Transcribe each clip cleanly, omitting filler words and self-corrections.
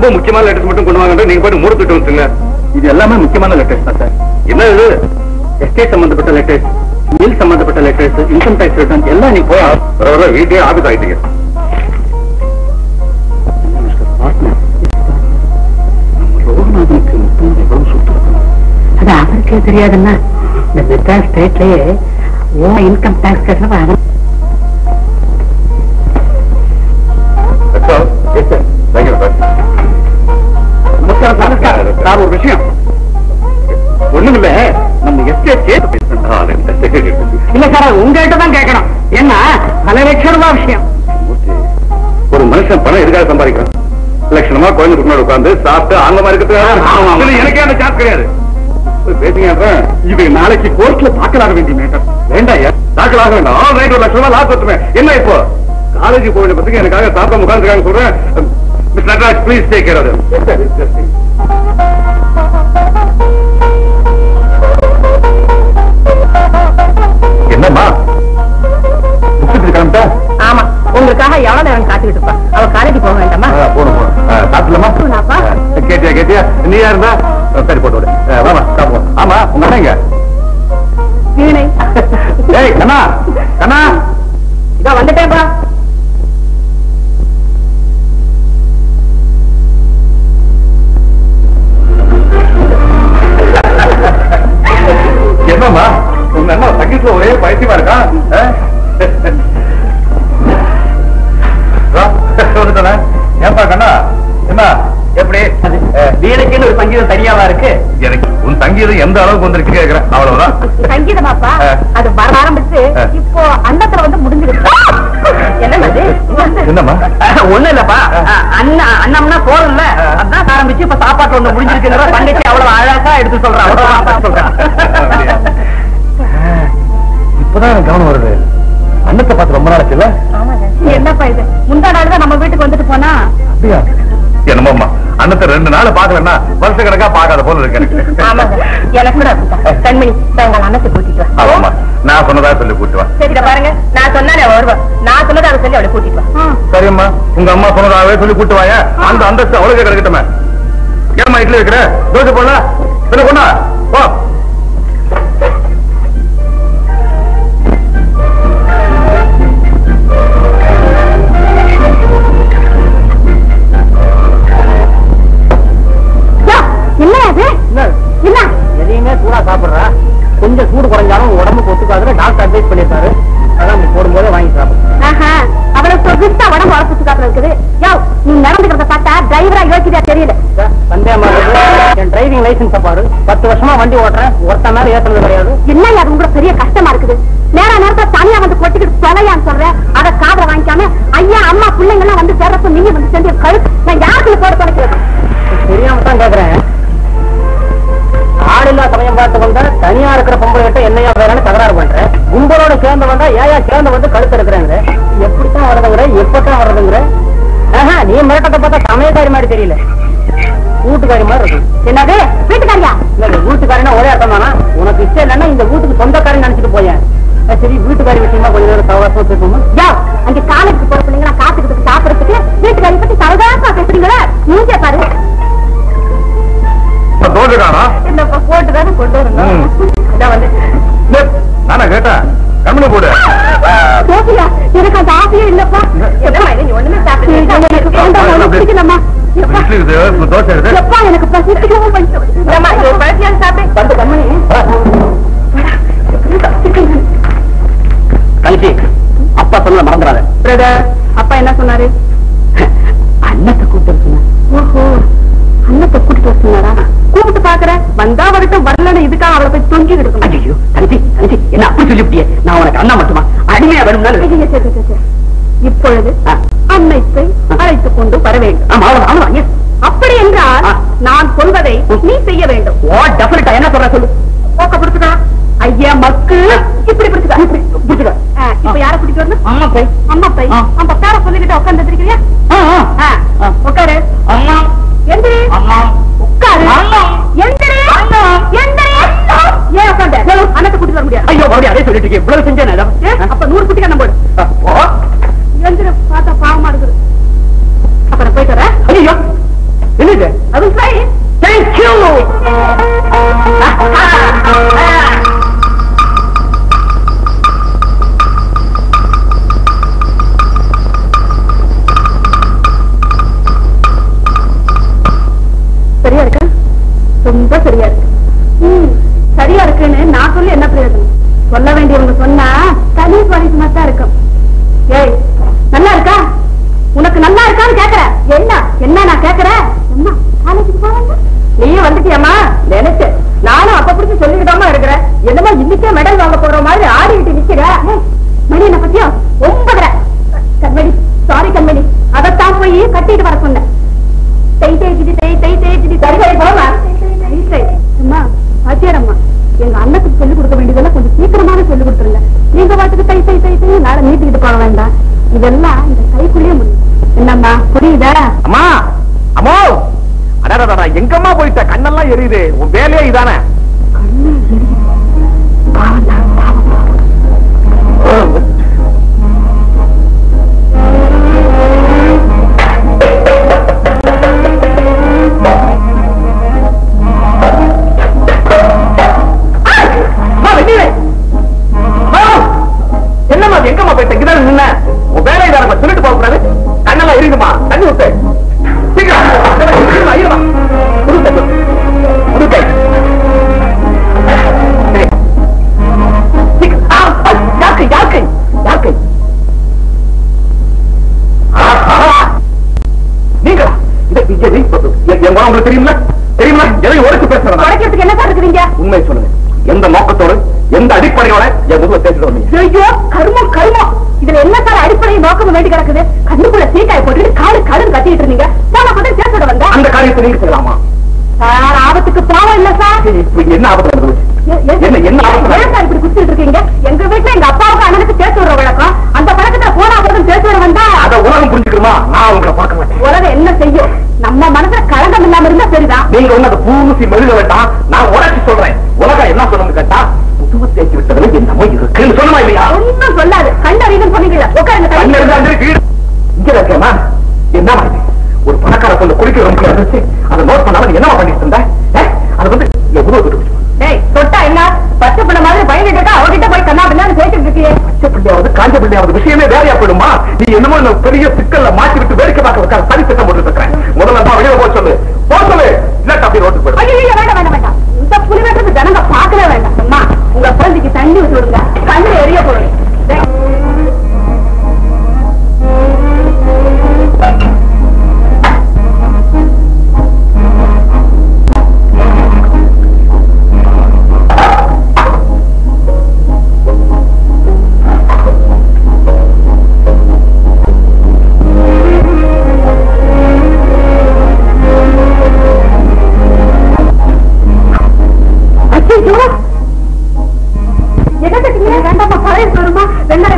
ரொம்ப முக்கியமான லெட்டர்ஸ் மட்டும் கொண்டு வாங்க, நீங்க போயிட்டு மூடு திட்டு வந்துங்க. இது எல்லாமே முக்கியமான லெட்டர்ஸ் தான் சார். என்ன இது? எஸ்டேட் சம்பந்தப்பட்ட லெட்டர்ஸ், மில் சம்பந்தப்பட்ட லெட்டர்ஸ், இன்கம் டாக்ஸ் ரிட்டர்ன் எல்லாம் நீ போய் வீட்டையே ஆபீஸ் ஆயிட்டீங்க. அது அவருக்கே தெரியாதுன்னா இந்த மெட்ராஸ் ஸ்டேட்லயே இன்கம் டாக்ஸ் கட்டுறவன் சார் ஒரு விஷயம் ஒண்ணுமில்ல, நம்ம எஸ்டேட் இல்ல சார் உங்ககிட்ட தான் கேட்கணும். என்ன பல லட்சம் ரூபாய் விஷயம். ஒரு மனுஷன் பணம் எதுக்காக சம்பாதிக்கிறான்? லட்சணமா குழந்தை முன்னாடி உட்கார்ந்து சாப்பிட்டு ஆங்கமா இருக்கிறது எனக்கே அந்த சான்ஸ் கிடையாது. பேசுங்க, இது நாளைக்கு கோர்ட்ல தாக்கலாக வேண்டிய மேட்டர். வேண்டாம் தாக்கல் ஆக வேண்டாம். 1 லட்சம் லாஸ் வச்சுமே. என்ன இப்போ காலேஜ் போய் பத்தி எனக்காக சாப்பிட உட்கார்ந்துருக்காங்க சொல்றேன். Miss Natraj please take care of that. என்னம்மா கிளம்பிட்டா? ஆமா, உங்களுக்காக எவ்வளவு நேரம் காத்துக்கிட்டு இருப்பா. அவ காலேஜ் போக வேண்டாமா? போகணும் சாப்பிடலாமா? கேட்டியா நீ யாருந்தா? சரி போட்டு விடு. வாமா சாப்பிடுவோம். ஆமா உங்க அண்ணா எங்க? வீணை. ஏய் கண்ணா கண்ணா, இதோ வந்துட்டேன்பா. என்னம்மா உங்க அண்ணா சங்கீத்துல ஒரே பைத்தியமா இருக்கான். ஏன்பா கண்ணா என்ன எப்படி வீணைக்குன்னு ஒரு சங்கீதம் தனியாவா இருக்கு? எனக்கு உன் சங்கீதம் எந்த அளவுக்கு வந்திருக்கு கேக்குறேன், அவ்வளவுதான். சங்கீதமாப்பா அது வர ஆரம்பிச்சு இப்போ அண்டத்துல வந்து முடிஞ்சிருக்கு. என்னம்மா? ஒண்ணு இல்லப்பா, அண்ணம்னா போறல அதான் ஆரம்பிச்சு இப்ப சாப்பாட்டு ஒண்ணு முடிஞ்சிருக்குங்கிற தங்கச்சி அவ்வளவு அழகா எடுத்து சொல்றேன். அவ்வளவு சொல்றேன். இப்பதான் எனக்கு கவனம் வருது. அண்ணத்தை பார்த்து ரொம்ப நாள் ஆச்சுல்ல? என்னப்பா இது முந்தா நாள் தான் நம்ம வீட்டுக்கு வந்துட்டு போனா? அப்படியா? என்னமாம்மா அண்ணத்தை 2 நாள் பாக்கலன்னா வருஷ கணக்கா பாக்காத போல இருக்கு எனக்கு. எனக்கு கூட கண்மணி உங்க அண்ணத்தை கூட்டிட்டு வா. ஆமா நான் சொன்னதா சொல்லி கூட்டு வா. சரிடா பாருங்க, நான் சொன்னா வருவேன். நான் சொன்னதை அதை சொல்லி அவளை கூட்டிட்டு வா. சரிம்மா, உங்க அம்மா சொன்னதாவே சொல்லி கூட்டு வாயா. அந்த அந்தஸ்து அவளுக்கு கிடைக்கட்டுமே. ஏமா இட்லி இருக்கிற தோசை போடல என்ன பொண்ணா போ. எதையுமே சூடா சாப்பிடுறா. கொஞ்சம் சூடு குறைஞ்சாலும் உடம்புக்கு ஒத்துக்காதுன்னு டாக்டர் அட்வைஸ் பண்ணிருக்காரு. அதான் போடும் போதே வாங்கி சாப்பிடும். அவளுக்கு சொகுசா உடம்பு வளர்த்து காட்டுல இருக்குது. நீ நடந்துக்கிறத பார்த்தா டிரைவரா யோசிக்கா தெரியல. சந்தேகமா என் டிரைவிங் லைசன்ஸ் பாரு. 10 வருஷமா வண்டி ஓட்டுறேன், ஒருத்த மேல ஏத்துறது கிடையாது. என்ன அது உங்களுக்கு பெரிய கஷ்டமா இருக்குது? நேரத்துல தனியா வந்து கொட்டிக்கிட்டு தொலையான்னு சொல்றேன். அதை காதல வாங்கிக்காம ஐயா அம்மா பிள்ளைங்க எல்லாம் வந்து சேர்றப்ப நீங்க வந்து செஞ்ச கழுத்து நான் யாருக்குள்ள போட தொலைக்கிறது? தெரியாம தான் கேக்குறேன். ஆளில்லா சமயம் பார்த்து வந்தா தனியா இருக்கிற பொம்பளை கிட்ட என்னையா வேறன்னு தகராறு பண்றேன். கும்பலோட சேர்ந்து வந்தா ஏயா சேர்ந்து வந்து கழுத்து இருக்கிறாங்க. எப்படித்தான் வர்றதுங்கிற எப்பதான் வர்றதுங்கிற? நீ மிரட்டத்தை பார்த்தா சமயக்காரி மாதிரி தெரியல, வீட்டுக்காரி மாதிரி இருக்கு. என்னது வீட்டுக்காரியா? இல்ல வீட்டுக்காரினா ஒரே அர்த்தம் தானா? உனக்கு இஷ்டம் இல்லைன்னா இந்த வீட்டுக்கு சொந்தக்காரன் நினைச்சிட்டு போயேன். சரி வீட்டுக்காரி விஷயமா கொஞ்ச நேரம் சவகாசமா பேசுவோமா? அங்க காலேஜுக்கு போற பிள்ளைங்களா காத்துக்கிட்டு சாப்பிடறதுக்கு வீட்டுக்காரி பத்தி சவகாசமா பேசுறீங்களா? நீங்க பாரு போட்டுதானே கொண்டு வரணும். நானா கேட்டேன் கம்மி போடு. எனக்கு அந்த ஆசையே இல்லப்பா. ஒண்ணுமே சாப்பிடலாமா? எனக்கு பசிக்கவும் பழசியாக சாப்பிட்டு கம்மி கழிச்சு அப்பா சொல்ல மறந்துடாத. அப்பா என்ன சொன்னாரு? அண்ணத்தை கூப்பிட்டு சொன்னார். ஓஹோ, அண்ணத்தை கூட்டிட்டு வர சொன்னாரா? கூப்பிட்டு பாக்குறேன், வந்தா வரட்டும், வரலன்னு இதுக்காக அவளை போய் தொங்கி எடுக்கணும். ஐயோ தனிச்சி தனிச்சி என்ன அப்படி சொல்லிவிட்டியே? நான் உனக்கு அண்ணா மட்டுமா அடிமையா வேணும்னாலும் இப்பொழுது அன்னைத்தை அழைத்துக் கொண்டு வர வேண்டும். அப்படி என்றால் நான் சொல்வதை நீ செய்ய வேண்டும். என்ன சொல்ற சொல்லு. போக்க பிடிச்சுக்கா ஐயா மக்கு இப்படி பிடிச்சுக்கா பிடிச்சுக்கா. இப்ப யார பிடிச்சு வரணும்? அம்மா பை அம்மா பை அம்மா பேர சொல்லிக்கிட்ட உட்கார்ந்து இருக்கிறியா? உட்காரு. அம்மா எந்திரி. அம்மா உட்காரு. அம்மா எந்திரி. அம்மா எந்திரி. ஏன் உட்கார்ந்த? அண்ணத்தை கூட்டிட்டு வர முடியாது. ஐயோ மறுபடியும் அதே சொல்லிட்டு இருக்கேன். இவ்வளவு செஞ்சேன். அப்ப 100 குட்டி கண்ணம் போடு. எந்திர பார்த்தா பாவமா இருக்குது. அப்புறம் போயிட்டு வர. ஐயோ என்ன வாத்தியாரம்மா. எங்க அண்ணத்துக்கு சொல்லிக் கொடுக்க வேண்டியதெல்லாம் கொஞ்சம் சீக்கிரமாவே சொல்லிக் கொடுத்துருங்க. நீங்க வாட்டுக்கு தை தை தை தை நாளை நீட்டிக்கிட்டு போக வேண்டாம். இதெல்லாம் இந்த கைக்குள்ளேயே முடியும். என்னம்மா புரியுதா? அம்மா அம்மா அடடா எங்கம்மா போயிட்ட? கண்ணெல்லாம் எரியுது. உன் வேலையே இதானே? என்னம்மா எங்கம்மா போயிட்ட? இங்கதான் நின்ன. உன் வேலை இதான சொல்லிட்டு போக கூடாது. கண்ணெல்லாம் எரியுதுமா. தண்ணி ஊத்து. தெரியுமா தெரியுமா எதை உடைச்சு பேசுறதுக்கு என்ன இருக்கிறீங்க? உண்மை சொல்லுங்க. எந்த நோக்கத்தோடு எந்த அடிப்படையோட என் முதுவை பேசிட்டு வந்தீங்க? ஐயோ கருமம் கருமம். இதுல என்ன சார் அடிப்படை நோக்கம் வேண்டி கிடக்குது? கண்ணுக்குள்ள சீக்காய போட்டுட்டு காடு காடுன்னு கத்திட்டு இருந்தீங்க. போன கூட பேசோட வந்த அந்த காரியத்தை நீங்க செய்யலாமா சார்? ஆபத்துக்கு பாவம் இல்ல சார். என்ன ஆபத்து வந்து என்ன சார் இப்படி குடிச்சிட்டு இருக்கீங்க? எங்க வீட்டுல எங்க அப்பாவுக்கு அண்ணனுக்கு பேச வர வழக்கம். அந்த பழக்கத்துல போனா போதும் பேச வர வந்தா அத உலகம் புரிஞ்சுக்கணுமா? நான் உங்களை பார்க்க மாட்டேன். உலகம் என்ன செய்யும்? நம்ம மனசுல கலங்கம் இல்லாம இருந்தா சரிதான். நீங்க ஒண்ணு அதை பூசி மெழுக வேண்டாம். நான் உடச்சு சொல்றேன். உலகம் என்ன சொல்லணும்னு கேட்டா முதுவை தேய்ச்சி விட்டதுல என்னமோ இருக்குன்னு சொல்லணுமா இல்லையா? ஒன்னும் சொல்லாது. கண்டறியும் சொன்னீங்களா? உட்காருங்க. இங்க இருக்கேமா என்ன மாதிரி ஒரு பணக்கார பொண்ணு குளிக்க ரொம்ப இருந்துச்சு. அதை நோட் பண்ணாம என்னவா பண்ணிட்டு இருந்த? அது வந்து எவ்வளவு விட்டு தொட்டா என்ன பச்சை பிள்ளை மாதிரி பயந்துட்டா அவகிட்ட போய் கண்ணா பிள்ளைன்னு பேசிட்டு இருக்கியே. பச்சை பிள்ளையாவது காஞ்ச பிள்ளையாவது விஷயமே வேறையா போயிடுமா? நீ என்னமோ பெரிய சிக்கல்ல மாற்றி விட்டு வேடிக்கை பார்க்க வைக்க சரி திட்டம் போட்டு இருக்கிறேன். முதல்ல தான் வெளியே போக சொல்லு. இல்லாட்ட அப்படி ரோட்டுக்கு போயிடும். ஐயோ வேண்டாம் வேண்டாம் வேண்டாம். இந்த புலி வெட்டுறது ஜனங்க பார்க்கவே வேண்டாம். அம்மா உங்க குழந்தைக்கு தண்ணி ஊற்றி விடுங்க. கண்ணு எரிய போடுங்க.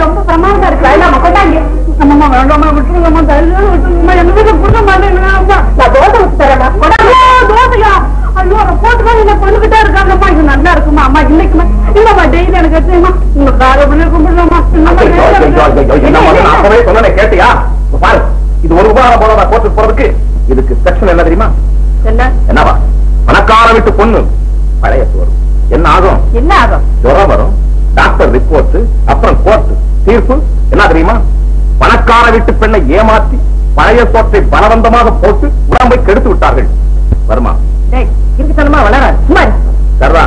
ரொம்ப பிரமாதமா இருக்கு. வேண்டாமா கொண்டாங்க. அம்மா வேண்டாமா விட்டுருங்கம்மா. தருமா எங்க வீட்டுல புண்ண மாட்டேங்கிறாங்க. நான் தோசை ஊற்றி தரேன். தோசையா? ஐயோ அதை போட்டுதான் நீங்க கொண்டுகிட்டே இருக்காங்கம்மா. இது நல்லா இருக்குமா? அம்மா இன்னைக்குமா இல்லம்மா டெய்லி எனக்கு எடுத்துமா. உங்க காரை பண்ணி கும்பிடலாமா? சொன்ன கேட்டியா? பாரு இது ஒரு உபகாரம் போல கோர்ட்டுக்கு போறதுக்கு. இதுக்கு செக்ஷன் என்ன தெரியுமா? என்னவா? பணக்கார வீட்டு பொண்ணு பழைய வரும். என்ன ஆகும்? என்ன ஆகும்? ஜுரம் வரும். டாக்டர் ரிப்போர்ட், அப்புறம் கோர்ட் தீர்ப்பு. என்ன தெரியுமா? பணக்கார வீட்டு பெண்ணை ஏமாற்றி பழைய சோற்றை பலவந்தமாக போட்டு உடம்பை கெடுத்து விட்டார்கள். வருமா? கிறுக்குத்தனமா வளராது. சர்வா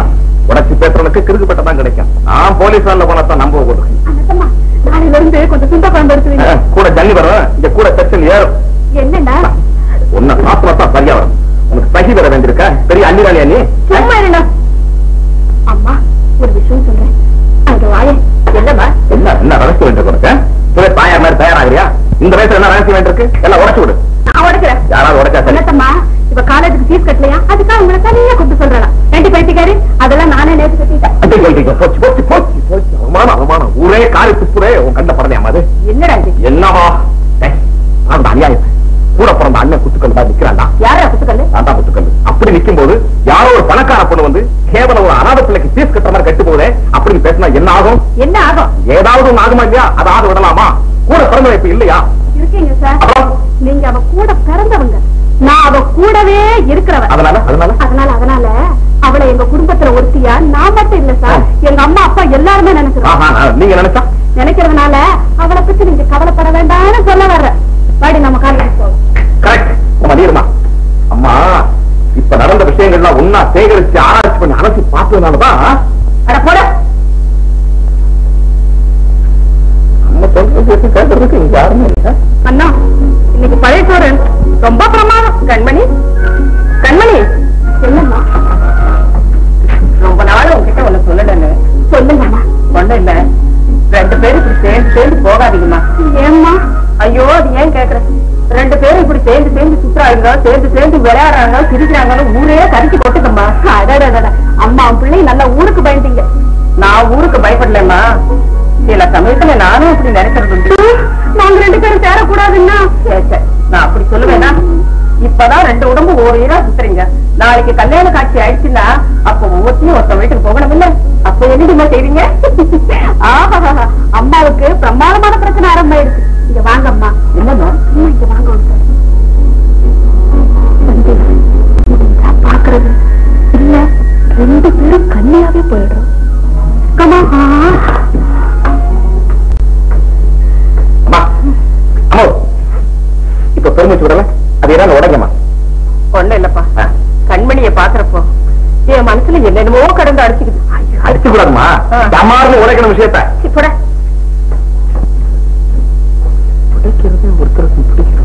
உடச்சு பேசுறவனுக்கு கிறுக்குப்பட்டதான் கிடைக்கும். நான் போலீஸ் வேலை போனதான் நம்ப போடுறேன். நாளையில இருந்து கொஞ்சம் சுண்ட குழம்பு எடுத்துவீங்க. கூட ஜன்னி வரும். இங்க கூட செக்ஷன் ஏறும். என்னன்னா உன்னை சாப்பிடத்தான் சரியா வரும். உனக்கு சகி வர வேண்டியிருக்க பெரிய அன்னிராணியா நீ? சும்மா என்ன அம்மா ஒரு விஷயம் சொல்றேன். அங்க வாய என்னம்மா? என்ன என்ன ரகசியம் வேண்டியிருக்கு? தாயார் மாதிரி தயாராகிறியா? இந்த வயசுல என்ன ரகசியம் வேண்டியிருக்கு? எல்லாம் உடச்சு விடு. நான் உடைக்கிறேன். யாராவது உடைச்சா என்னத்தம்மா இப்ப காலேஜுக்கு ஃபீஸ் கட்டலையா? அதுக்காக உங்களை தனியா கூப்பிட்டு சொல்றேன். ரெண்டு பைத்தியக்காரி அதெல்லாம் நானே நேற்று கட்டிட்டேன். போச்சு போச்சு போச்சு போச்சு. அவமானம் அவமானம். ஊரே காரி துப்புரே உன் கண்ட படலையாமா? அது என்னடா இது? என்னவா அந்த அநியாயம். கூட பிறந்த அண்ணன் குத்துக்கல் தான் நிக்கிறான்டா. யாரா குத்துக்கல்? அதான் குத்துக்கல். அப்படி நிக்கும் போது யாரோ ஒரு பணக்கார பொண்ணு வந்து கேவலம் ஒரு அனாதை பிள்ளைக்கு ஃபீஸ் கட்டுற மாதிரி கட்டு போதே அப்படின்னு பேசினா என்ன ஆகும்? என்ன ஆகும்? ஏதாவது ஒண்ணு ஆகுமா இல்லையா? அதாவது விடலாமா? கூட பிறந்த இப்ப இல்லையா? இருக்கீங்க சார். நீங்க அவ கூட பிறந்தவங்க. நான் அவ கூடவே இருக்கிறவன். அதனால அதனால அதனால அதனால அவளை எங்க குடும்பத்துல ஒருத்தியா நான் மட்டும் இல்ல சார், எங்க அம்மா அப்பா எல்லாருமே நினைக்கிறோம். நீங்க நினைக்கிறதுனால அவளை பத்தி நீங்க கவலைப்பட வேண்டாம்னு சொல்ல வர்ற. வாடி நம்ம காலேஜ் போவோம். அம்மா இப்ப நடந்த விஷயங்கள்லாம் ஒன்னா சேகரிச்சு ஆராய்ச்சி பண்ணி அலசி பார்த்ததுனாலதான் அட போட நம்ம சொல்றது கேட்கறதுக்கு இங்க யாருமே இல்ல. அண்ணா இன்னைக்கு பழைய சோரன் ரொம்ப பிரமாதம். கண்மணி கண்மணி என்னம்மா? ரொம்ப நாள் உங்ககிட்ட ஒண்ணு சொல்லலன்னு சொல்லுங்கம்மா. ஒண்ணும் இல்ல, ரெண்டு பேரும் இப்படி சேர்ந்து போகாதீங்கம்மா. ஏம்மா? ஐயோ அது ஏன் கேக்குற? ரெண்டு பேரும் இப்படி சேர்ந்து சேர்ந்து சுத்துறாங்க, சேர்ந்து சேர்ந்து விளையாடுறாங்க, சிரிக்கிறாங்கன்னு ஊரே கரிச்சு கொட்டுக்கம்மா. அடடா, அம்மா பிள்ளை நல்லா ஊருக்கு பயந்தீங்க. நான் ஊருக்கு பயப்படலம்மா. சில சமயத்துல நானும் அப்படி நினைக்கிறது. நாங்க 2 பேரும் சேரக்கூடாதுன்னா நான் அப்படி சொல்லுவேன்னா, இப்பதான் 2 உடம்பு ஓரா சுத்துறீங்க. நாளைக்கு கல்யாண காட்சி ஆயிடுச்சுன்னா அப்ப ஒவ்வொருத்தையும் ஒருத்த வீட்டுக்கு போகணும் இல்ல? அப்ப என்னமா செய்வீங்க? ஆஹா, அம்மாவுக்கு பிரமாதமான பிரச்சனை ஆரம்பமாயிடுச்சு. இங்க வாங்க அம்மா. என்னம்மா? இங்க வாங்க. பாக்குறது இல்ல, 2 பேரும் கன்னியாவே போயிடுறோம். இப்ப பெருமிச்சு விடல, அது ஏதாவது உடைக்கமா? ஒண்ணு இல்லப்பா, கண்மணிய பாக்குறப்போ என் மனசுல என்னென்னமோ கடந்து அடிச்சுக்குது. அடிச்சு கூடாதுமா, சமார்னு உடைக்கிற விஷயத்த இப்பட உடைக்கிறது ஒருத்தருக்கு பிடிக்கிறது.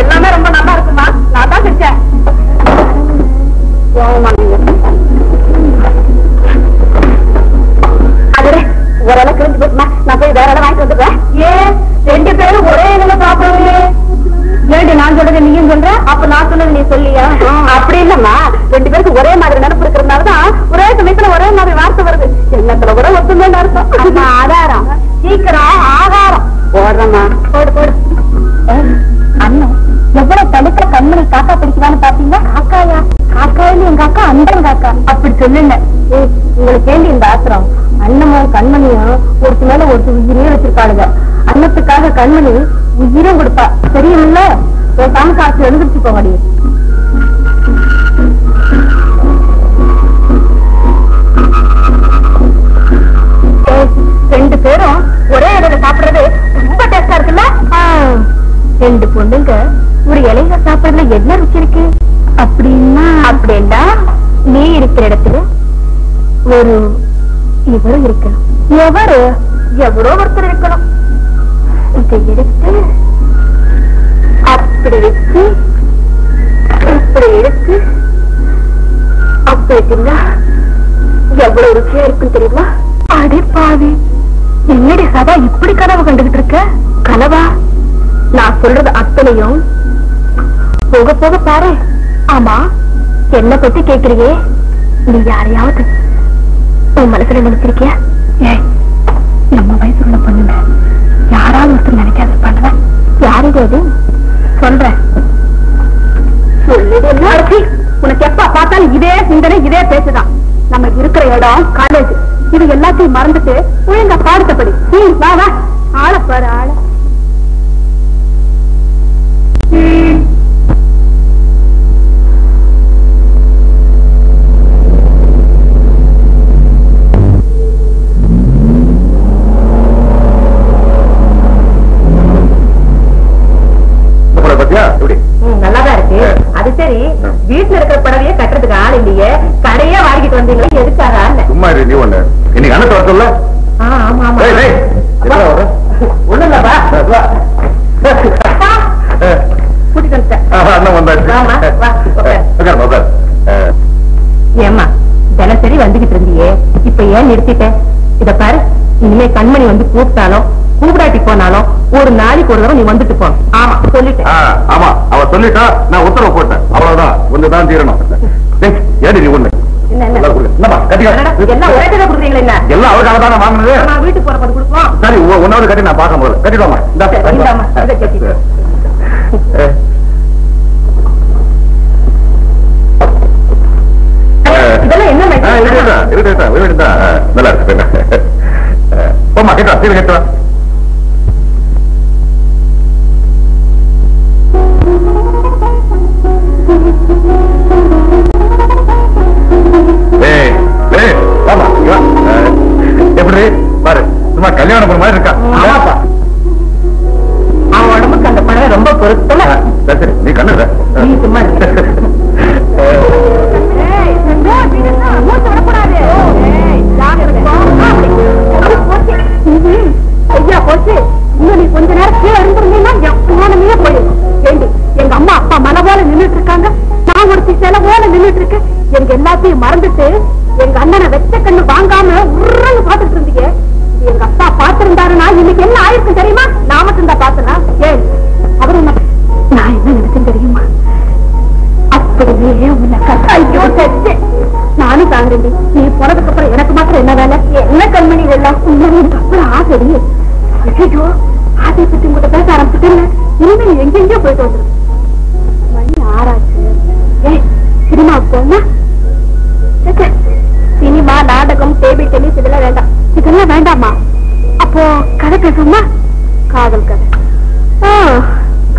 எல்லாமே ரொம்ப நல்லா இருக்குமா? நான் தான் செஞ்சேன். ஓரளவு கிழிஞ்சு போச்சுமா, நான் போய் வேற இடம் வாங்கிட்டு வந்துடுறேன். ஏன் 2 பேரும் ஒரே இதில் சாப்பிடுவீங்க? ஏண்டி நான் சொல்றது நீயும் சொல்ற, அப்ப நான் சொன்னது நீ சொல்லியா? அப்படி இல்லம்மா, 2 பேருக்கு ஒரே மாதிரி நினைப்பு இருக்கிறதுனாலதான் ஒரே சமயத்துல ஒரே மாதிரி வார்த்தை வருது. எண்ணத்துல கூட ஒத்துமே அர்த்தம். ஆதாரம் சீக்கிரம் ஆகாரம் போடுறமா. போடு போடு. அண்ணன் எவ்வளவு தடுக்க கண்மணி காக்கா பிடிக்குதான்னு பாத்தீங்களா? காக்காயா? காக்காயில எங்க அக்கா அந்தன் காக்கா. அப்படி சொல்லுங்க. உங்களுக்கு வேண்டி இந்த ஆத்திரம். அண்ணமும் கண்மணியும் ஒருத்து மேல ஒருத்தர் உயிரே வச்சிருக்காளுங்க. அன்னத்துக்காக கண்மணி உயிரும் கொடுப்பா. தெரியுமில்ல? என் தாம காசு எழுந்திருச்சு போவாடி. ரெண்டு பேரும் ஒரே இடையில சாப்பிடுறது ரொம்ப டேஸ்டா இருக்குல்ல? 2 பொண்ணுங்க ஒரு இலையில சாப்பிடுறதுல என்ன ருச்சி இருக்கு? அப்படின்னா நீ இருக்கிற இடத்துல ஒரு இவரும் இருக்கணும். எவரோ ஒருத்தர் இருக்கணும். இதை எடுத்து அப்படி வச்சு இப்படி எடுத்து அப்படி இருந்தா எவ்வளவு ருச்சியா இருக்கும் தெரியுமா? அடே பாவி, என்னடி சதா இப்படி கனவு கண்டுகிட்டு இருக்க? கனவா? நான் சொல்றது அத்தனையும் போக போக பாரு. ஆமா, என்ன பத்தி கேக்குறியே? நீ யாரையாவது உன் மனசுல நினைச்சிருக்கிய? நம்ம வயசுல பண்ணுங்க, யாராவது ஒருத்தர் நினைக்காத பண்ணுவேன். யாருக்கு அது சொல்றேன். உனக்கு எப்ப பார்த்தாலும் இதே சிந்தனை, இதே பேசுதான். நம்ம இருக்கிற இடம் காலேஜ். இது எல்லாத்தையும் மறந்துட்டு ஒழுங்கா பாடுத்தபடி. வா வா, ஆள பாரு ஆள. நல்லாதான் இருக்கு. அது சரி, வீட்டுல இருக்கிற படவையே கட்டுறதுக்கு ஆள் இல்லையே, கடையே வாங்கிட்டு வந்தீங்களே, எதுக்காக? சும்மா நீ ஒண்ணு இன்னைக்கு அண்ணன் வர சொல்ல. ஆமா ஆமா, ஒண்ணு கூட்டிட்டு வந்துட்டேன். ஏமா தினசரி வந்துகிட்டு இருந்தியே, இப்ப ஏன் நிறுத்திட்ட? இத பாரு, இனிமே கண்மணி வந்து கூப்பிட்டாலும் கூப்பிடாட்டி போனாலும் ஒரு நாளைக்கு ஒரு தடவை நீ வந்துட்டு போ. ஆமா சொல்லிட்டேன். ஆமா, அவ சொல்லிட்டா, நான் உத்தரவு போட்டேன். அவ்வளவுதான், ஒண்ணுதான் தீரணும். ஏடி நீ ஒண்ணு எல்லாம் அவருக்காக தான் வாங்கினது. நான் வீட்டுக்கு போறப்ப கொடுப்போம். சரி, உன்னோட கட்டி நான் பார்க்க போது கட்டிடுவாமா. இதெல்லாம் என்ன நல்லா இருக்கு. போமா கேட்டா சீர கேட்டா. எப்படி பாரு, சும்மா கல்யாணம் பண்ண மாதிரி இருக்கா? அவன் உடம்புக்கு அந்த பழவை ரொம்ப பொருத்தல. சரி, நீ கண்ணு நீ சும்மா மூச்சு விடக்கூடாது. ஐயா போச்சு. இன்னும் நீ கொஞ்ச நேரம் கீழே இருந்திருந்தீங்கன்னா எப்போனமே போயிருக்கும். ஏண்டி எங்க அம்மா அப்பா மலை போல நின்றுட்டு இருக்காங்க, நான் ஒருத்தி சில போல நின்றுட்டு இருக்கேன். எங்க எல்லாத்தையும் மறந்துட்டு எங்க அண்ணனை வெச்ச கண்ணு வாங்காம உருன்னு பாத்துட்டு இருந்தீங்க. எங்க அப்பா பாத்திருந்தாருன்னா இன்னைக்கு என்ன ஆயிருக்கும் தெரியுமா? நான் மட்டும் தான் பாத்தனா? ஏன் அவரு என்ன நான் என்ன நினைச்சேன் தெரியுமா? அப்படியே உன்னை ஐயோ செஞ்சு நானும் தாங்குறேன். நீ போனதுக்கு அப்புறம் எனக்கு மாத்திரம் என்ன வேலை? என்ன கண்மணி எல்லாம் உண்மையும் அப்புறம் ஆசை. ஐயோ ஆசை பத்தி உங்கள்கிட்ட பேச ஆரம்பிச்சுட்டு இனிமே எங்கெங்கயோ போயிட்டு வந்துடும். மணி ஆராய்ச்சி. ஏய் சினிமாவுக்கு போனா? சினிமா, நாடகம், டேபிள் டென்னிஸ் இதெல்லாம் வேண்டாம். இதெல்லாம் வேண்டாமா? அப்போ கதை பேசுமா? காதல் கதை.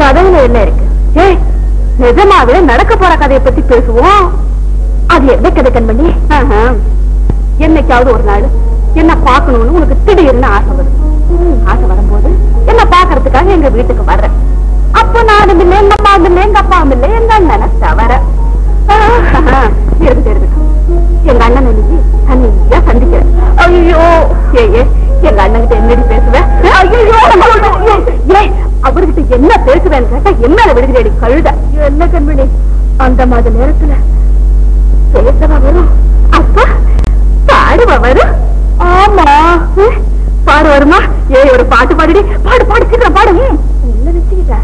கதையில என்ன இருக்கு? ஏய் நிஜமாவே நடக்க போற கதையை பத்தி பேசுவோம். அது என்ன கதை கண்மணி? என்னைக்காவது ஒரு நாள் என்ன பாக்கணும்னு உனக்கு திடீர்னு ஆசை வரும். ஆசை வரும்போது என்ன பாக்குறதுக்காக எங்க வீட்டுக்கு வர்றேன். அப்போ நானும் இல்லை, எங்க அம்மாவும் இல்லை, எங்க அப்பாவும் இல்லை, எங்க அண்ணனை தவிர. எங்க அண்ணன் இன்னைக்கு தனியா சந்திக்கிறேன். ஐயோ ஏ எங்க அண்ணன்கிட்ட என்னடி பேசுவேன்? ஐயோ அவர்கிட்ட என்ன பேசுவேன்னு கேட்டா என்ன விடுகிறேடி கழுத. என்ன கண்மணி அந்த மாதிரி நேரத்துல பேசவா வரும்? அப்பா பாடுவா வரும்? ஆமா பாடு வருமா? ஒரு பாட்டு பாடுடி. பாடு பாடு சீக்கிரம் பாடு. என்ன வச்சுக்கிட்ட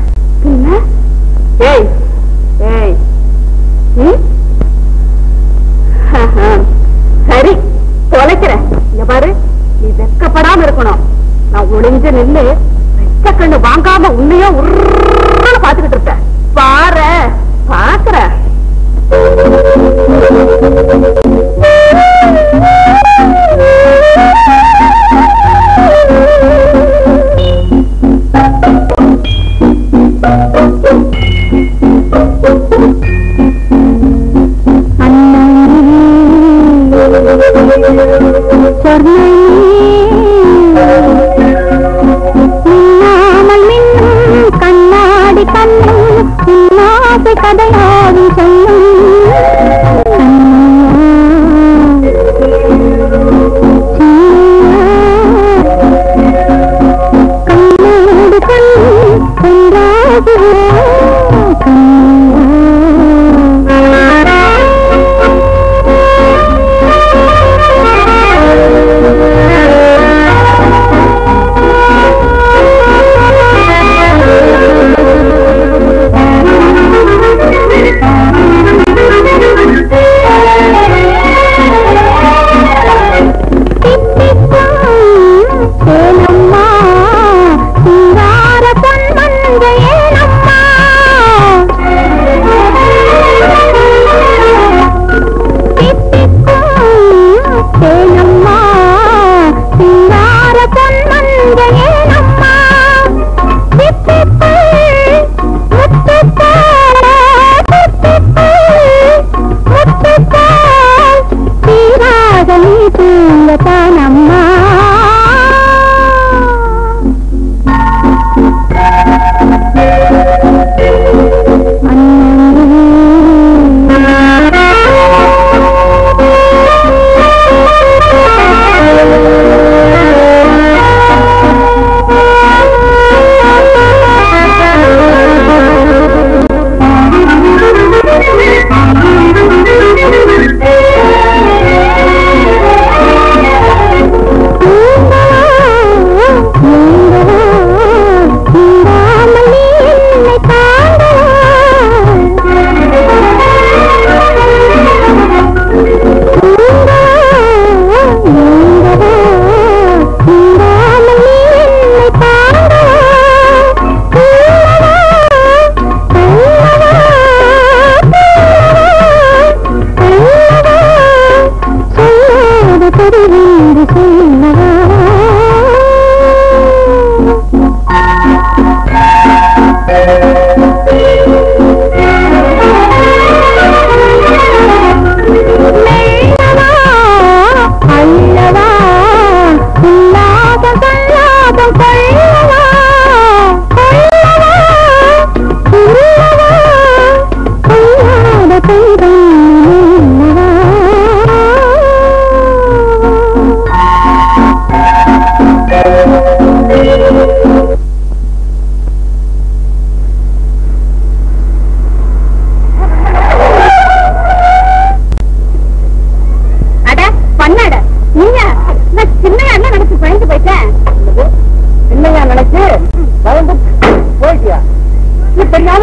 என்ன? ஏய் ஏய் சரி தொலைக்கிறேன். இங்க பாரு, நீ வெக்கப்படாம இருக்கணும். நான் ஒளிஞ்ச நின்று வெச்ச கண்ணு வாங்காம உன்னையோ உருன்னு பாத்துக்கிட்டு இருப்பேன். பாரு பாக்குறேன். கண்ணாடி கண்ணு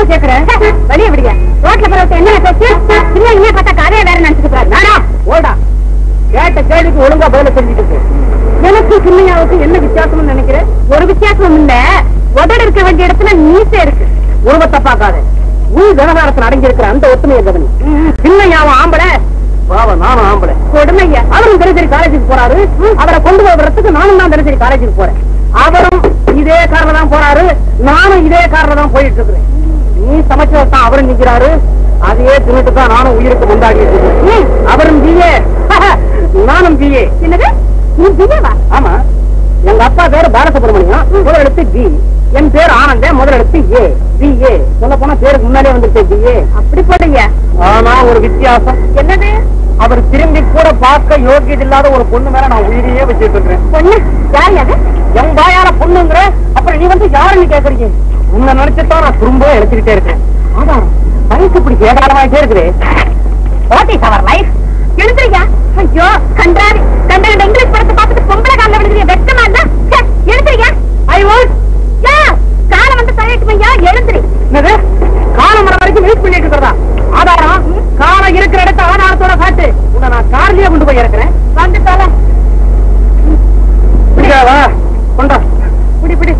கேக்குறேன் வெளியே விடுங்க ரோட்ல பரவத்தை என்ன பேச்சு சின்ன இங்கே பார்த்தா கதையை வேற நினைச்சுக்கிறாரு நானா ஓடா கேட்ட கேள்விக்கு ஒழுங்கா பதில செஞ்சுட்டு எனக்கு சின்னையாவுக்கு என்ன வித்தியாசம்னு நினைக்கிறேன் ஒரு வித்தியாசம் இல்ல உதடு இருக்க வேண்டிய இடத்துல மீசை இருக்கு உருவத்தை பார்க்காத உள் விவகாரத்தில் அடங்கி இருக்கிற அந்த ஒத்துமையை கவனி சின்னையாவும் ஆம்பளை பாவம் நானும் ஆம்பளை கொடுமையா அவரும் தினசரி காலேஜுக்கு போறாரு அவரை கொண்டு போறதுக்கு நானும் தான் தினசரி காலேஜுக்கு போறேன் அவரும் இதே கார்ல தான் போறாரு நானும் இதே கார்ல தான் போயிட்டு இருக்கிறேன் நீ சமைச்சதான் அவரும் நிக்கிறாரு அதையே தின்னுட்டு தான் நானும் உயிருக்கு முந்தாடி இருக்கேன் அவரும் பிஏ நானும் பிஏ என்னது நீ பிஏவா ஆமா எங்க அப்பா பேரு பாலசுப்ரமணியம் முதல் எழுத்து பி என் பேர் ஆனந்த முதல் எழுத்து ஏ பிஏ சொல்ல போனா பேருக்கு முன்னாலே வந்துருச்சு பிஏ அப்படி போட்டீங்க ஆனா ஒரு வித்தியாசம் என்னது அவர் திரும்பி கூட பார்க்க யோகியது இல்லாத ஒரு பொண்ணு மேல நான் உயிரியே வச்சுட்டு இருக்கிறேன் பொண்ணு யாரு என் தாயார பொண்ணுங்கிற அப்புறம் நீ வந்து யாருன்னு கேக்குறீங்க உன்னை நினைச்சுதான் நான் திரும்ப எடுத்துக்கிட்டே இருக்கேன் ஆனா வயசு இப்படி ஏதாரமாயிட்டே இருக்குது வாட் இஸ் அவர் லைஃப் எழுதுறீங்க ஐயோ கண்டாரி கண்ட இங்கிலீஷ் படத்தை பார்த்துட்டு பொம்பளை காலில் விழுதுறீங்க வெட்டமா இருந்தா எழுதுறீங்க ஐ வாண்ட் காலம் வந்து தலையிட்டுமையா எழுந்துரு காலம் வர வரைக்கும் வெயிட் பண்ணிட்டு இருக்கிறதா ஆதாரம் காலம் இருக்கிற இடத்த ஆதாரத்தோட காட்டு உன்னை நான் கார்லயே கொண்டு போய் இருக்கிறேன் வந்துட்டால பிடிக்காதா கொண்டா பிடி பிடி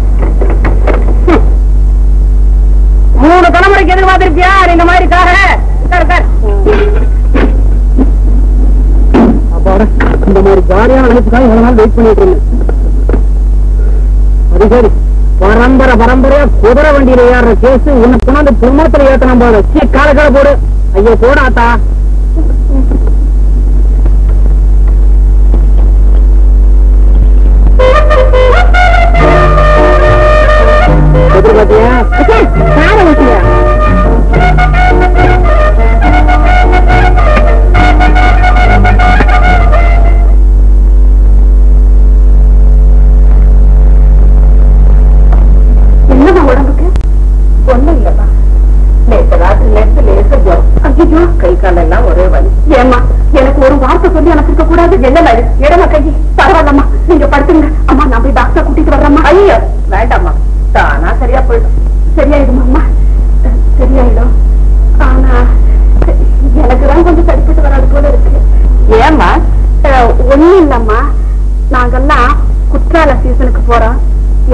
3 தலைமுறைக்கு எதிர்பார்த்திருப்பியா இந்த மாதிரி கார இந்த மாதிரி ஜாலியான நினைப்புக்காக இவ்வளவு நாள் வெயிட் பண்ணிட்டு இருந்தேன் அது சரி பரம்பரையா குதிரை வண்டியில ஏற கேஸ் உன்னை கொண்டாந்து பொம்மத்துல ஏத்தனம் போது கால போடு ஐயோ போடாத்தா எதிர்பார்த்தியா கால ஊட்டியா உடம்புக்கு ஒண்ணும் இல்லப்பா நேற்று ராத்திரில லேச ஜுரம் ஐயோ கை கால எல்லாம் ஒரே வலி ஏமா எனக்கு ஒரு வார்த்தை சொல்லி எனக்கு இருக்க கூடாது என்ன இடமா கை பரவாயில்லம்மா நீங்க படுத்துங்க அம்மா நான் போய் டாக்டர் கூட்டிட்டு வர்றேம்மா ஐயோ வேண்டாம்மா தானா சரியா போயிடும் சரியாயிடும் அம்மா சரியாயிடும் ஆனா எனக்குதான் கொஞ்சம் சரிப்பட்டு வராது போல இருக்கு ஏம்மா ஒண்ணும் இல்லம்மா நாங்கெல்லாம் குற்றால சீசனுக்கு போறோம்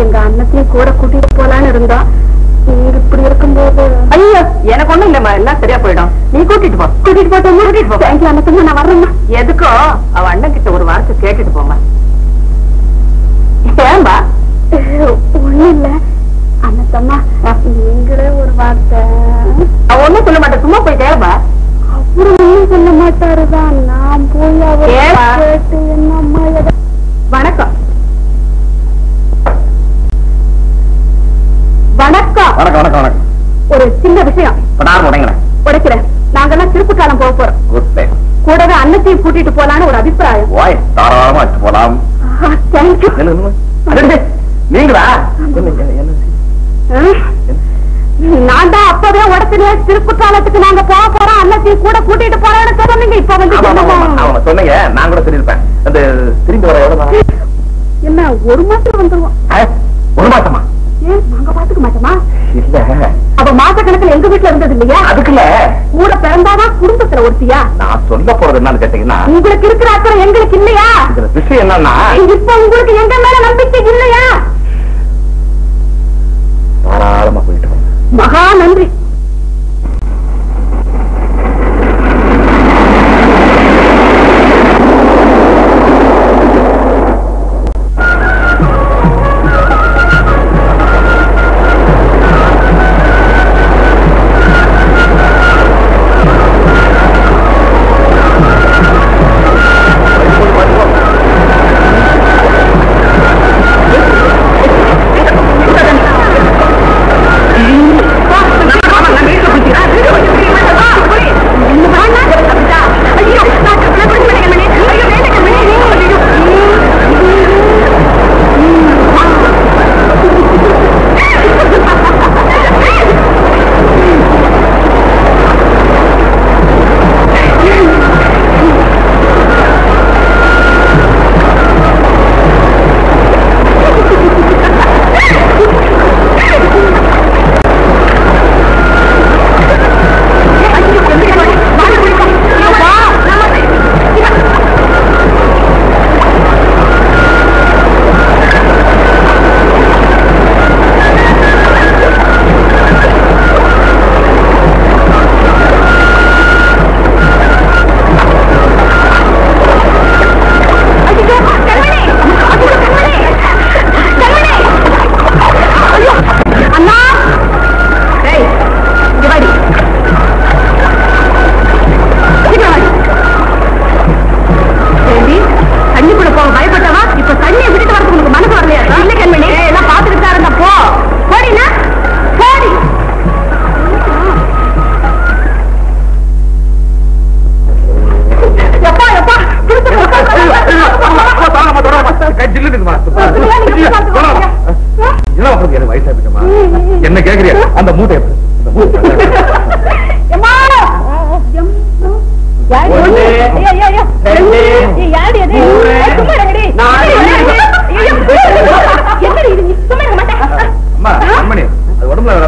எங்க அண்ணத்தையும் கூட கூட்டிட்டு போலான்னு இருந்தோம் நீங்க இப்படி இருக்கும்போது ஐயோ எனக்கு ஒண்ணும் இல்லம்மா எல்லாம் சரியா போயிடும் நீ கூட்டிட்டு போட்டோம்மா கூட்டிட்டு போ தேங்க்யூ அண்ணத்தம்மா நான் வர்றேம்மா எதுக்கோ அவ அண்ணன் கிட்ட ஒரு வார்த்தை கேட்டுட்டு போமா ஏம்பா ஒண்ணும் இல்ல அண்ணத்தம்மா நீங்களே ஒரு வார்த்தை அவ ஒண்ணும் சொல்ல மாட்டேன் சும்மா போய் கேப்பா அவரு ஒண்ணும் சொல்ல மாட்டாருதான் நான் போய் அவர் கேட்டு என்னம்மா வணக்கம் வணக்கம் வணக்கம் வணக்கம் வணக்கம் ஒரு சின்ன விஷயம் உடைக்கிறேன் நாங்கெல்லாம் திருப்பு காலம் போக போறோம் கூடவே அன்னத்தையும் கூட்டிட்டு போலான்னு ஒரு அபிப்பிராயம் தாராளமா போலாம் தேங்க்யூ நீங்களா நான் தான் அப்பவே உடனே திருப்பு காலத்துக்கு நாங்க போக போறோம் அன்னத்தையும் கூட கூட்டிட்டு போறோம்னு சொன்னீங்க இப்ப வந்து சொன்னீங்க நான் கூட சொல்லிருப்பேன் அந்த திரும்பி வர எவ்வளவு என்ன ஒரு மாசம் வந்துருவோம் ஒரு மாசமா நாங்க பாத்துக்க மாட்டோமா இல்ல அப்ப மாச கணக்குல எங்க வீட்டுல இருந்தது இல்லையா அதுக்குல கூட பிறந்தாதான் குடும்பத்துல ஒருத்தியா நான் சொல்ல போறது என்னன்னு கேட்டீங்கன்னா உங்களுக்கு இருக்கிற அக்கறை எங்களுக்கு இல்லையா இதுல விஷயம் என்னன்னா இப்ப உங்களுக்கு எங்க மேல நம்பிக்கை இல்லையா தாராளமா போயிட்டு மகா நன்றி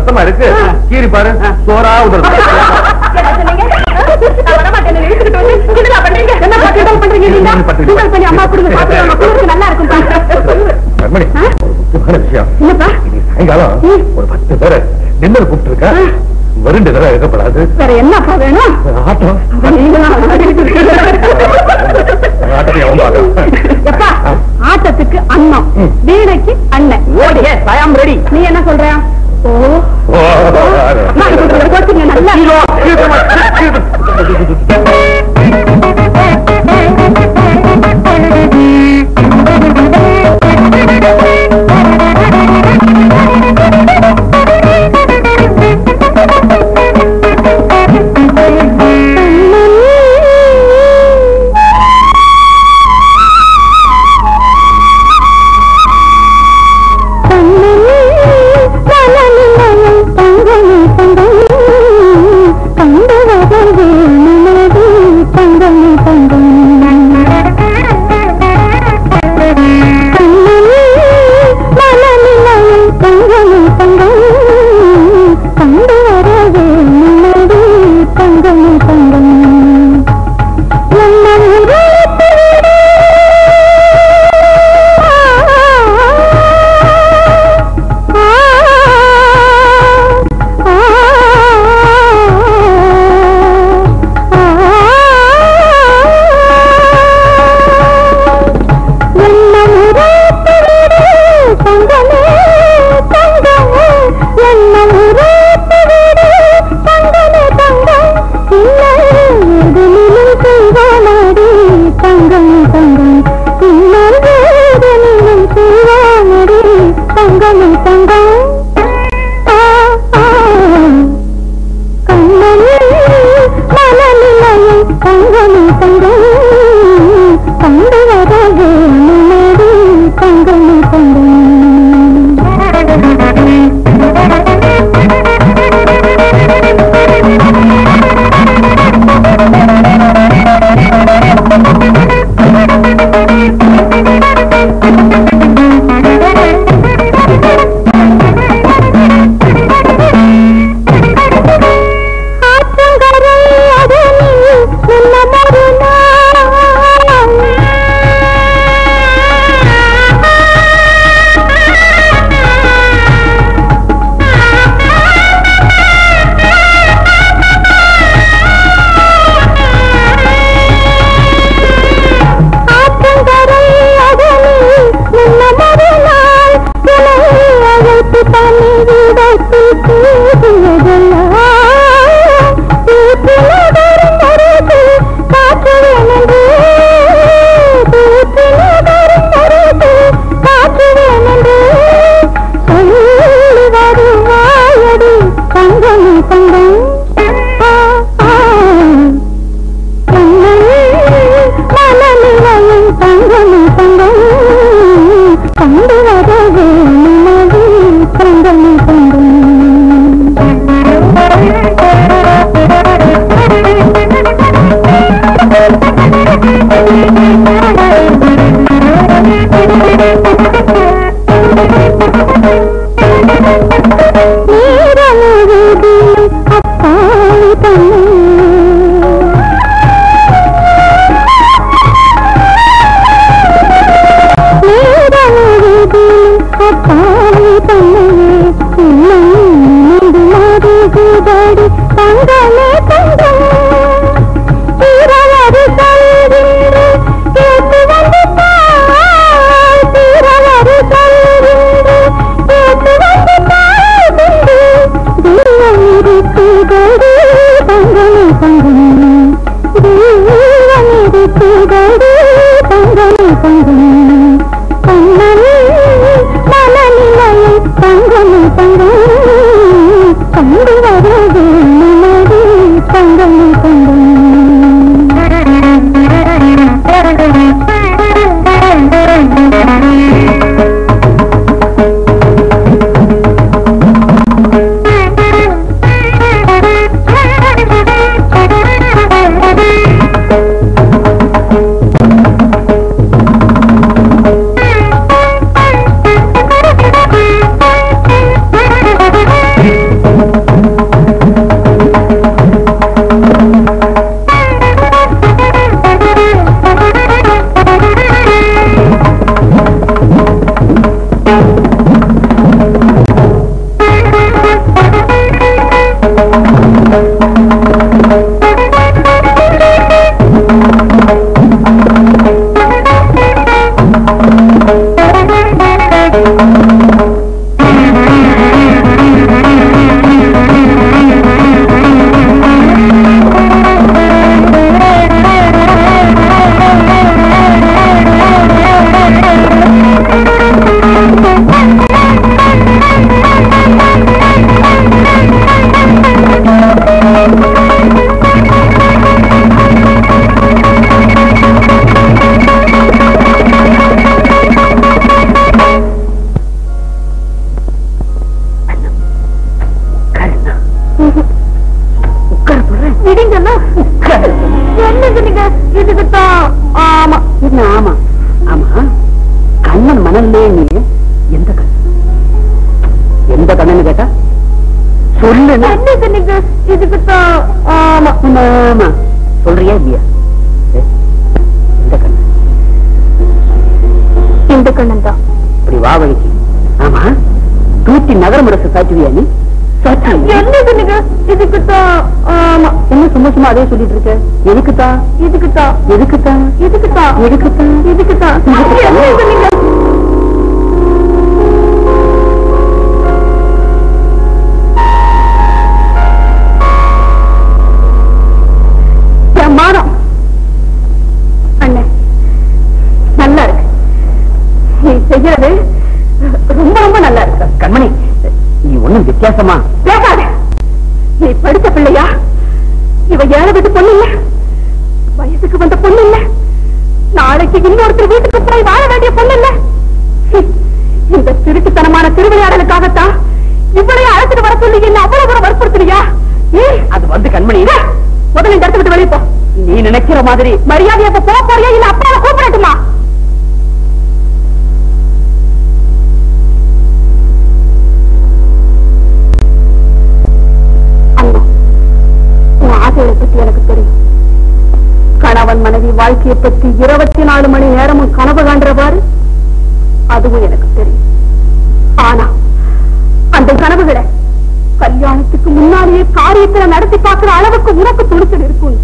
ரத்தமா இருக்கு கீரி பாரு சோறா உதறது முக்கியமான விஷயம் சாயங்காலம் ஒரு 10 பேரை டின்னர் கூப்பிட்டு இருக்க வருண்டு தர இருக்கப்படாது வேற என்னப்பா வேணும் ஆட்டம் ஆட்டத்துக்கு அண்ணன் வீணைக்கு அண்ணன் ஓடிய ஐ ரெடி நீ என்ன சொல்ற நல்லா கண்டு வரவே சொல்லுங்க. இதுக்குத்தான். ஆமா ஆமா சொல்றியா இல்லையா? இந்த கண்ணு, இந்த கண்ணன் தான். இப்படி வா வழிக்கு. ஆமா, தூத்தி நகரமுரசு சாச்சுவியா நீ? இதுக்குத்தான். ஆமா, என்ன சும்மா சும்மா அதே சொல்லிட்டு இருக்க? எதுக்குத்தான்? இதுக்குத்தான். எதுக்குத்தான்? இதுக்குத்தான். எதுக்குத்தான்? இதுக்குத்தான். மானம் அண்ணன் நல்லா இருக்கு. நீ செய்யறது ரொம்ப ரொம்ப நல்லா இருக்கு. கண்மணி, நீ ஒண்ணும் வித்தியாசமா பேசாத. நீ படித்த பிள்ளையா? இவ ஏழை வீட்டு பொண்ணு இல்ல, வயசுக்கு வந்த பொண்ணு இல்ல, நாளைக்கு இன்னொருத்தர் வீட்டுக்கு போய் வாழ வேண்டிய பொண்ணு இல்ல. இந்த திருட்டுத்தனமான திருவிளையாடலுக்காகத்தான் இவ்வளவு அழைச்சிட்டு வர சொல்லி என்ன அவ்வளவு தூரம் வற்புறுத்துறியா? அது வந்து கண்மணி, முதல்ல இந்த இடத்த விட்டு வெளியே போ. நீ நினைக்கிற மாதிரி மரியாதையை போக போறியா இல்ல அப்பாவை கூப்பிடட்டுமா? அண்ணா, உன் ஆசையை பத்தி எனக்கு தெரியும். கணவன் மனைவி வாழ்க்கையை பத்தி 24 மணி நேரமும் கனவு காண்றவாறு அதுவும் எனக்கு தெரியும். ஆனா அந்த கனவுகளை கல்யாணத்துக்கு முன்னாலேயே காரியத்துல நடத்தி பார்க்கிற அளவுக்கு உனக்கு துணிச்சல் இருக்கும்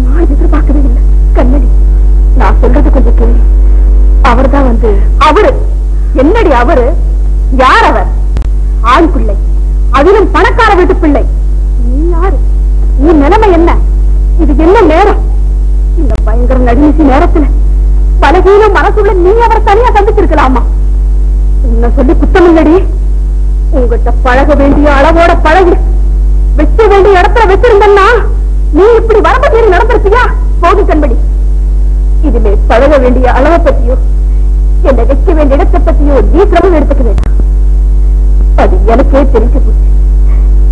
நான் எதிர்பார்க்கவே இல்லை. கண்ணடி, நான் சொல்றது கொஞ்சம் கேள்வி. அவர்தான் வந்து அவரு என்னடி? அவரு யார்? அவர் ஆண் பிள்ளை, அதிலும் பணக்கார வீட்டு பிள்ளை. நீ யாரு? நீ நிலைமை என்ன? இது என்ன நேரம்? இந்த பயங்கர நடுநிசி நேரத்துல பலகீனம் மனசுள்ள நீ அவரை தனியா சந்திச்சிருக்கலாமா? உன்னை சொல்லி குத்தம் இல்லடி. உங்ககிட்ட பழக வேண்டிய அளவோட பழகி வைக்க வேண்டிய இடத்துல வச்சிருந்தா நீ இப்படி வரம்பு மீறி நடந்திருப்பியா? போது கண்படி, இதுல பழக வேண்டிய அளவை பத்தியோ என்னை வைக்க வேண்டிய இடத்தை பத்தியோ நீ சிரமம் எடுத்துக்க வேண்டாம். அது எனக்கே தெரிஞ்சு போச்சு.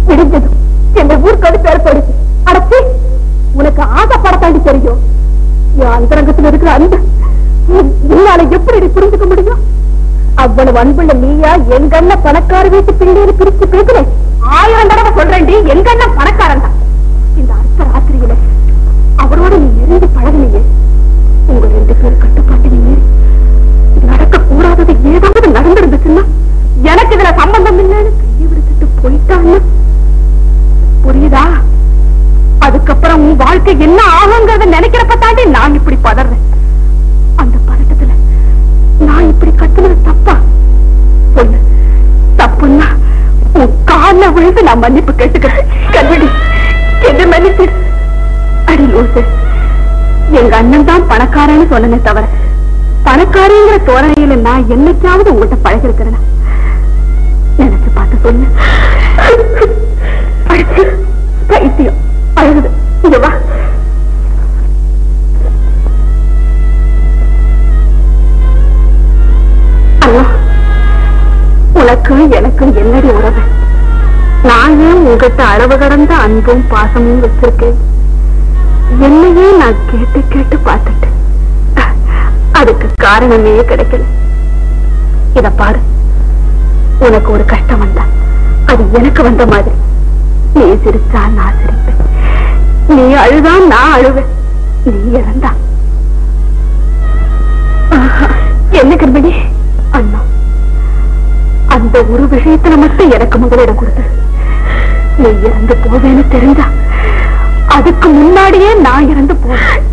விடிஞ்சதும் என் ஊருக்கு பேர்படுச்சு. அடச்சி, உனக்கு ஆசைப்படத்தாண்டி தெரியும். என் அந்தரங்கத்தில் இருக்கிற அந்த உன்னால எப்படி புரிஞ்சுக்க முடியும்? அவ்வளவு அன்புள்ள நீயா எங்கண்ண பணக்கார வீட்டு பிள்ளையை பிரிச்சு பேசுற? 1000 தடவை சொல்றேன், எங்கண்ண பணக்காரன் தான். இந்த அர்த்த ராத்திரியில அவரோட நீ நெருங்கி பழகினீங்க. உங்க 2 பேர் கட்டுப்பாட்டு நீ நடக்க கூடாதது ஏதாவது நடந்திருந்துச்சுன்னா எனக்கு இதுல சம்பந்தம் இல்லைன்னு கையை விடுத்துட்டு போயிட்டான்னு புரியுதா? அதுக்கப்புறம் உன் வாழ்க்கை என்ன ஆகுங்கிறத நினைக்கிறப்ப தாண்டி நான் இப்படி பதறேன். அந்த பதட்டத்துல நான் இப்படி கத்துனது தப்பா? சொல்லு, தப்புன்னா உன் கால விழுந்து நான் மன்னிப்பு கேட்டுக்கிறேன். கண்மணி, என்ன மன்னிப்பு. அடி லூசு, எங்க அண்ணன் தான் பணக்காரன்னு சொன்னனே தவிர பணக்காரங்கிற தோரணையில நான் என்னைக்காவது உங்கள்கிட்ட பழகிருக்கிறேன்? நினைச்சு பார்த்து சொல்லு. பைத்தியம் அழுகுது. இங்க வா. உனக்கு எனக்கு என்னடி உறவு? நான் ஏன் உங்ககிட்ட அளவு கடந்த அன்பும் பாசமும் வச்சிருக்கேன்? என்னையே நான் கேட்டு கேட்டு பார்த்துட்டேன். அதுக்கு காரணமே கிடைக்கல. இத பாரு, உனக்கு ஒரு கஷ்டம் வந்தா அது எனக்கு வந்த மாதிரி. நீ சிரிச்சா நான் சிரிப்பேன், நீ அழுதா நான் அழுவேன், நீ இறந்தா. என்ன கண்மணி? அண்ணா, அந்த ஒரு விஷயத்துல மட்டும் எனக்கு முதலிடம் கொடுத்து நீ இறந்து போவேன்னு தெரிஞ்சா அதுக்கு முன்னாடியே நான் இறந்து போவேன்.